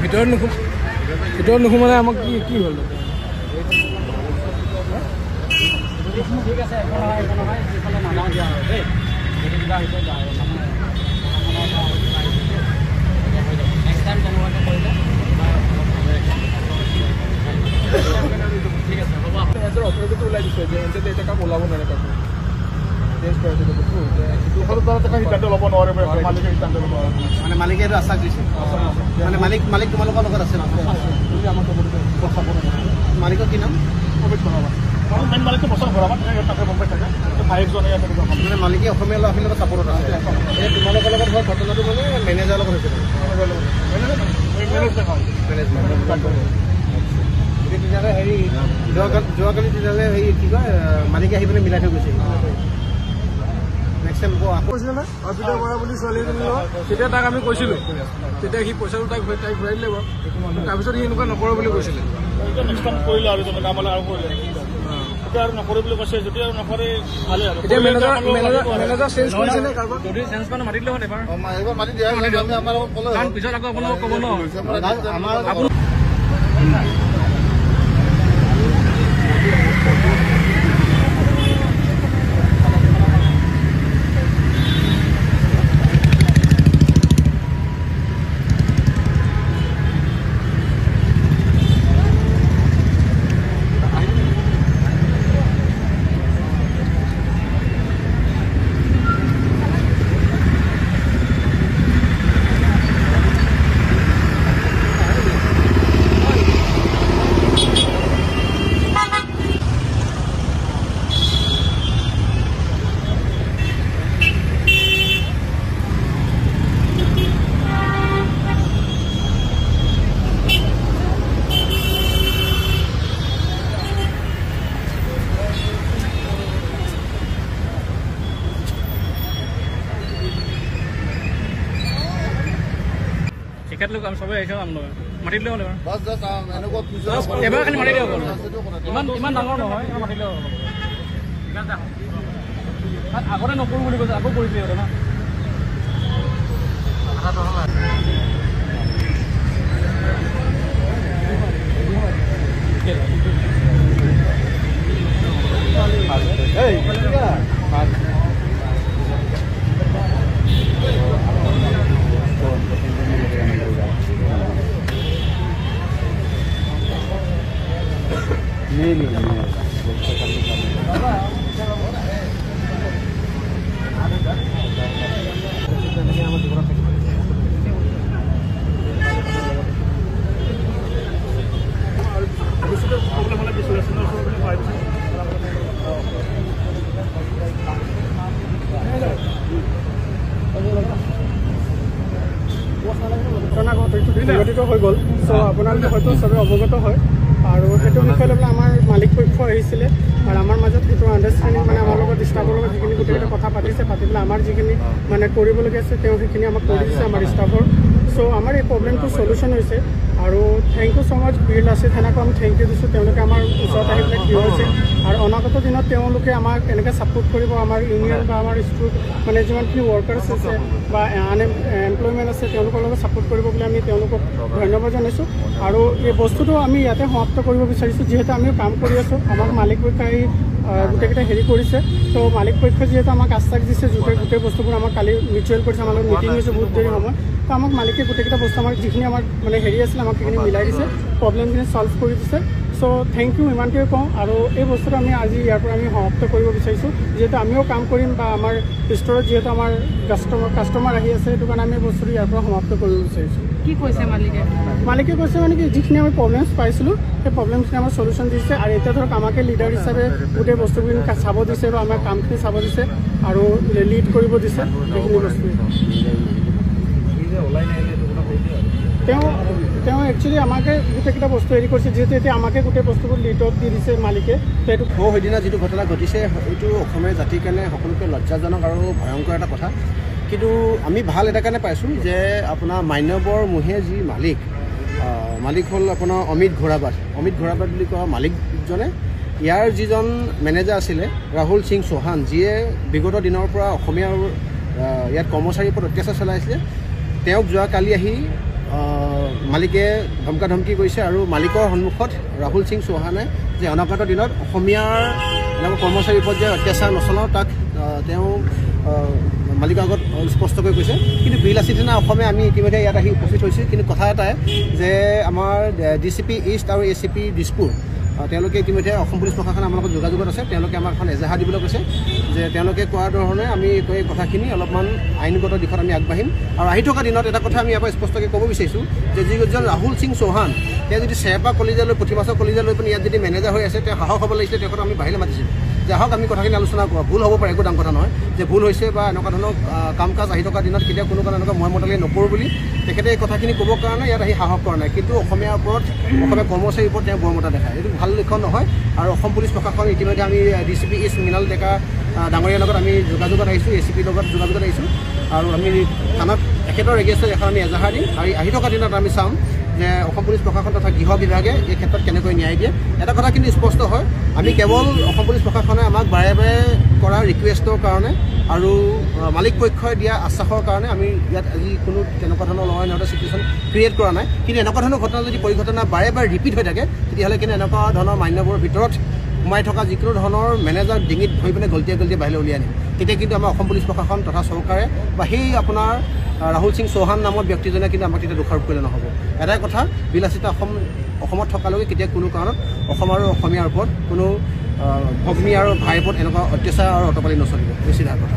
ভিতৰত নোসোমালে আমাক কি হ'ল ঠিক আছে একো নহয় যিফালে নাযাওঁ দিয়া আৰু দেই যদি কিবা হৈছে নেক্সট টাইম তেনেকুৱাকৈ কৰিলে ঠিক আছে হ'ব এজৰ অথৰিটিটো ওলাই দিছে যে এজে এটাক ওলাব নোৱাৰে কাকো মানে মালিকে এইটো আশ্বাস দিছে মানে মালিক তোমালোকৰ লগত আছে মালিকৰ কি নাম মেইন মালিকটো বছৰ ভৰাবা তাতে বম্বাই থাকে ভাইজনে মানে মালিকে অসমীয়া ল'ৰা ছোৱালীৰ লগত ছাপোৰ্টত আছে এই তোমালোকৰ লগত হোৱা ঘটনাটো মানে মেনেজাৰৰ লগত হৈছে তেতিয়াহ'লে হেৰি যোৱাকালি তেতিয়াহ'লে হেৰি কি কয় মালিকে আহি পিনে মিলাই থৈ গৈছে নেক্সট টাইম কৈছিলে নে অৰ্পিতা বৰা বুলি ছোৱালী এজনী লগত তেতিয়া তাক আমি কৈছিলোঁ তেতিয়া সি পইচাটো তাইক ঘূৰাই দিলে বাৰু তাৰপিছত সি এনেকুৱা নকৰোঁ বুলি কৈছিলে নেক্সট টাইম কৰিলে আৰু কামলৈ আৰু কৰিলে এতিয়া আৰু নকৰে বুলি কৈছে যদি আৰু নকৰে ভালে আৰু এতিয়া মেনেজাৰ চেঞ্জ কৰিছে নে কাৰোবাৰ যদি চেঞ্জ মানে মাতি দিলে হ'ল এবাৰ এইবাৰ মাতি দিয়া আমি আমাৰ ক'লে কাৰণ পিছত আকৌ আপোনালোকক ক'ব ন আমাৰ তেখেতলোক আমি চবেই আহিছোঁ মাতি দিলে হ'ল এনেকুৱা এবাৰ খালি মাতি দিয়ক ইমান ডাঙৰ নহয় মাতি দিলে হ'ল আগতে নকৰোঁ বুলি কৈছে আকৌ কৰিছে সিহঁতে না সংঘটিত হৈ গ'ল চ' আপোনালোকে হয়তো চবে অৱগত হয় আৰু সেইটো বিষয়ে লৈ পেলাই আমাৰ মালিক পক্ষ আহিছিলে আৰু আমাৰ মাজত সেইটো আণ্ডাৰষ্টেণ্ডিং মানে আমাৰ লগত ষ্টাফৰ লগত সেইখিনি গোটেইকেইটা কথা পাতি পেলাই আমাৰ যিখিনি মানে কৰিবলগীয়া আছে তেওঁ সেইখিনি আমাক কৰি দিছে আমাৰ ষ্টাফৰ চ' আমাৰ এই প্ৰব্লেমটো চলিউশ্যন হৈছে আৰু থেংক ইউ ছ' মাছ বীৰ লাচিত সেনাকো আমি থেংক ইউ দিছোঁ তেওঁলোকে আমাৰ ওচৰত আহি পেলাই থিয় হৈছে আৰু অনাগত দিনত তেওঁলোকে আমাক এনেকৈ ছাপোৰ্ট কৰিব আমাৰ ইউনিয়ন বা আমাৰ মানে যিমানখিনি ৱৰ্কাৰ্ছ আছে বা এমপ্লয়মেণ্ট আছে তেওঁলোকৰ লগত ছাপোৰ্ট কৰিব বুলি আমি তেওঁলোকক ধন্যবাদ জনাইছোঁ আৰু এই বস্তুটো আমি ইয়াতে সমাপ্ত কৰিব বিচাৰিছোঁ যিহেতু আমিও কাম কৰি আছোঁ আমাক মালিক পক্ষই গোটেইকেইটা হেৰি কৰিছে তো মালিক পক্ষই যিহেতু আমাক আশ্বাস দিছে গোটেই বস্তুবোৰ আমাক কালি মিউচুৱেল কৰিছে আমাৰ লগত মিটিং হৈছে বহুত দেৰি সময় তো আমাক মালিকে গোটেইকেইটা বস্তু আমাক যিখিনি আমাৰ মানে হেৰি আছিলে আমাক সেইখিনি মিলাই দিছে প্ৰব্লেমখিনি ছল্ভ কৰি দিছে চ' থেংক ইউ ইমানটোৱে কওঁ আৰু এই বস্তুটো আমি আজি ইয়াৰ পৰা আমি সমাপ্ত কৰিব বিচাৰিছোঁ যিহেতু আমিও কাম কৰিম বা আমাৰ ষ্ট'ৰত যিহেতু আমাৰ কাষ্টমাৰ আহি আছে সেইটো কাৰণে আমি এই বস্তুটো ইয়াৰ পৰা সমাপ্ত কৰিব বিচাৰিছোঁ কি কৈছে মালিকে কৈছে মানে কি যিখিনি আমি প্ৰব্লেমছ পাইছিলোঁ সেই প্ৰব্লেমখিনি আমাৰ চলিউশ্যন দিছে আৰু এতিয়া ধৰক আমাকে লিডাৰ হিচাপে গোটেই বস্তুখিনি চাব দিছে বা আমাৰ কামখিনি চাব দিছে আৰু লিড কৰিব দিছে সেইখিনি বস্তু তেওঁ একচুৱেলি আমাকে গোটেইকেইটা বস্তু হেৰি কৰিছে যিহেতু এতিয়া আমাকে গোটেই বস্তুবোৰ লিডত দি দিছে মালিকে সেইটো সেইদিনা যিটো ঘটনা ঘটিছে এইটো অসমীয়া জাতিৰ কাৰণে সকলোতকৈ লজ্জাজনক আৰু ভয়ংকৰ এটা কথা কিন্তু আমি ভাল এটা কাৰণে পাইছোঁ যে আপোনাৰ মান্যবৰ মহিয়া যি মালিক হ'ল আপোনাৰ অমিত ঘোৰাবাদ বুলি কোৱা মালিকজনে ইয়াৰ যিজন মেনেজাৰ আছিলে ৰাহুল সিং চৌহান যিয়ে বিগত দিনৰ পৰা অসমীয়াৰ ইয়াত কৰ্মচাৰীৰ ওপৰত অত্যাচাৰ চলাইছিলে তেওঁক যোৱাকালি আহি মালিকে ধমকা ধমকি কৰিছে আৰু মালিকৰ সন্মুখত ৰাহুল সিং চৌহানে যে অনাগত দিনত অসমীয়াৰ এনেকুৱা কৰ্মচাৰীৰ ওপৰত যে অত্যাচাৰ নচলাওঁ তাক তেওঁ মালিকৰ আগত স্পষ্টকৈ কৈছে। কিন্তু বিলাসী থানা অসমে আমি ইতিমধ্যে ইয়াত আহি উপস্থিত হৈছোঁ। কিন্তু কথা এটাই যে আমাৰ DCP ইষ্ট আৰু ACP দিছপুৰ তেওঁলোকে ইতিমধ্যে অসম পুলিচ প্ৰশাসনে আমাৰ লগত যোগাযোগত আছে। তেওঁলোকে আমাক এখন এজাহাৰ দিবলৈ কৈছে যে তেওঁলোকে কোৱাৰ ধৰণে আমি এই কথাখিনি অলপমান আইনগত দিশত আমি আগবাঢ়িম। আৰু আহি থকা দিনত এটা কথা আমি ইয়াৰ পৰা স্পষ্টকৈ ক'ব বিচাৰিছোঁ যে যিজন ৰাহুল সিং চৌহান তেওঁ যদি চেৰপা কলিজালৈ পুঠি মাছৰ কলিজালৈ পিনি ইয়াত যদি মেনেজাৰ হৈ আছে তেওঁ সাহস হ'ব লাগিছিলে। তেওঁ আমি বাহিৰলৈ মাতিছিলোঁ যে আহক আমি কথাখিনি আলোচনা কৰোঁ। ভুল হ'ব পাৰে, একো ডাঙৰ কথা নহয় যে ভুল হৈছে বা এনেকুৱা ধৰণৰ কাম কাজ আহি থকা দিনত কেতিয়াও কোনো কাৰণে এনেকুৱা মই মতালি নকৰোঁ বুলি তেখেতে এই কথাখিনি ক'বৰ কাৰণে ইয়াত আহি সাহস কৰা নাই। কিন্তু অসমীয়াৰ ওপৰত অসমীয়া কৰ্মচাৰীৰ ওপৰত তেওঁ বৰমতা দেখায়। এইটো ভাল লক্ষণ নহয়। আৰু অসম পুলিচ প্ৰশাসন ইতিমধ্যে আমি DCP ইষ্ট মৃণাল ডেকা ডাঙৰীয়াৰ লগত আমি যোগাযোগত আহিছোঁ, ACPৰ লগত যোগাযোগত আহিছোঁ। আৰু আমি থানাত এখেতৰ এগেইনষ্টত এখন আমি এজাহাৰ দিম। আৰু আহি থকা দিনত আমি চাম যে অসম পুলিচ প্ৰশাসন তথা গৃহ বিভাগে এই ক্ষেত্ৰত কেনেকৈ ন্যায় দিয়ে। এটা কথা কিন্তু স্পষ্ট হয়, আমি কেৱল অসম পুলিচ প্ৰশাসনে আমাক বাৰে বাৰে কৰা ৰিকুৱেষ্টৰ কাৰণে আৰু মালিক পক্ষই দিয়া আশ্বাসৰ কাৰণে আমি ইয়াত আজি কোনো তেনেকুৱা ধৰণৰ ল এণ্ড অৰ্ডাৰ চিটুৱেশ্যন ক্ৰিয়েট কৰা নাই। কিন্তু এনেকুৱা ধৰণৰ ঘটনা যদি পৰিঘটনা বাৰে বাৰে ৰিপিট হৈ থাকে তেতিয়াহ'লে কিন্তু এনেকুৱা ধৰণৰ মান্যবোৰৰ ভিতৰত সোমাই থকা যিকোনো ধৰণৰ মেনেজাৰ ডিঙিত ধৰি পিনে গলটিয়াই বাহিৰলৈ উলিয়াই আনিম। তেতিয়া কিন্তু আমাৰ অসম পুলিচ প্ৰশাসন তথা চৰকাৰে বা সেই আপোনাৰ ৰাহুল সিং চৌহান নামৰ ব্যক্তিজনে কিন্তু আমাক তেতিয়া দোষাৰোপ কৰিলে নহ'ব। এটাই কথা, বিলাসিতা অসমত থকালৈকে কেতিয়া কোনো কাৰণত অসম আৰু অসমীয়াৰ ওপৰত কোনো ভগ্নী আৰু ভাইৰ ওপৰত এনেকুৱা অত্যাচাৰ আৰু অটপালি নচলিব। বেছি ডাঙৰ কথা।